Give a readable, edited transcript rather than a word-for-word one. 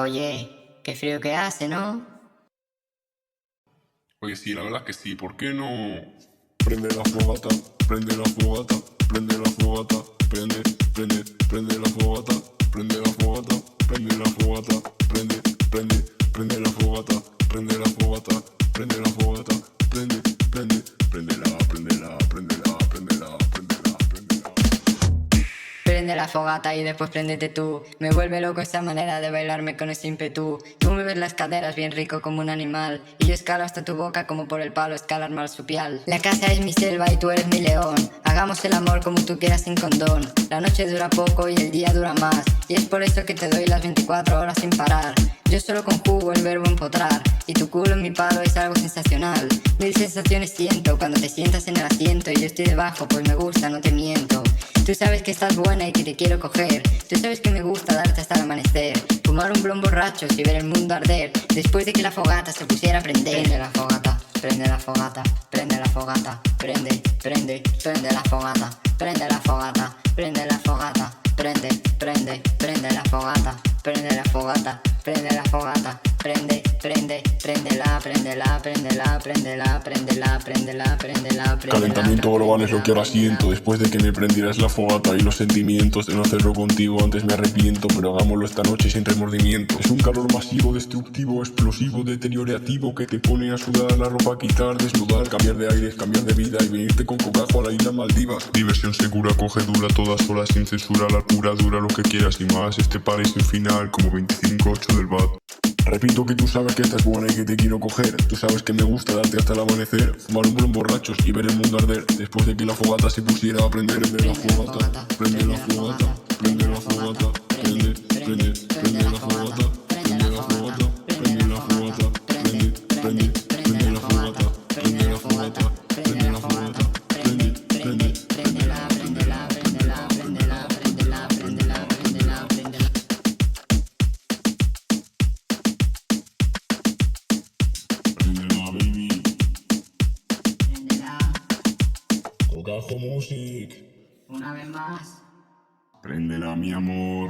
Oye, qué frío que hace, ¿no? Oye, sí, la verdad es que sí. ¿Por qué no? Prende la fogata, prende la fogata, prende la fogata, prende la fogata, prende la fogata, prende la fogata, prende la fogata, prende la fogata, prende la fogata, prendela, prendela, prendela, prendela, prendela, prendela. Prende la fogata y después préndete tú. Me vuelve loco esa manera de bailarme con ese ímpetu. Tú me ves las caderas bien rico como un animal, y yo escalo hasta tu boca como por el palo escala el marsupial. La casa es mi selva y tú eres mi león. Hagamos el amor como tú quieras sin condón. La noche dura poco y el día dura más, y es por eso que te doy las 24 horas sin parar. Yo solo conjugo el verbo empotrar, y tu culo en mi palo es algo sensacional. Mil sensaciones siento cuando te sientas en el asiento, y yo estoy debajo pues me gusta, no te miento. Tú sabes que estás buena y que te quiero coger. Tú sabes que me gusta darte hasta el amanecer, fumar un blon borrachos y ver el mundo arder, después de que la fogata se pusiera a prender. Prende la fogata, prende la fogata, prende la fogata, prende, prende, prende la fogata, prende la fogata, prende la fogata, prende, prende, prende la fogata, prende la fogata, prende la fogata, prende, prende, prendela, prendela, prendela, prendela, prendela, prendela, prendela, prendela. Calentamiento global es lo que ahora siento. Después de que me prendieras la fogata y los sentimientos de no hacerlo contigo antes me arrepiento, pero hagámoslo esta noche sin remordimiento. Es un calor masivo, destructivo, explosivo, deteriorativo, que te pone a sudar, la ropa a quitar, desnudar, cambiar de aires, cambiar de vida y venirte con cocajo a la isla Maldivas. Diversión segura, cogedura, todas solas, sin censura, la pura dura, lo que quieras y más. Este parece un final como 25-8 del BAT. Repito que tú sabes que estás buena y que te quiero coger. Tú sabes que me gusta darte hasta el amanecer, fumar un blon borrachos y ver el mundo arder, después de que la fogata se pusiera a prender. Prende la fogata, prende la fogata, prende la fogata, prende, prende, prende la fogata, prende la fogata, prende la fogata, prende, prende, prende la fogata, prende la fogata, prende la fogata, prende, prende, prendela, prendela, prendela, prendela, prendela, prendela, prendela, prendela. Prendela, baby. Préndela, Cocajo Music. una vez más. Prendela, mi amor.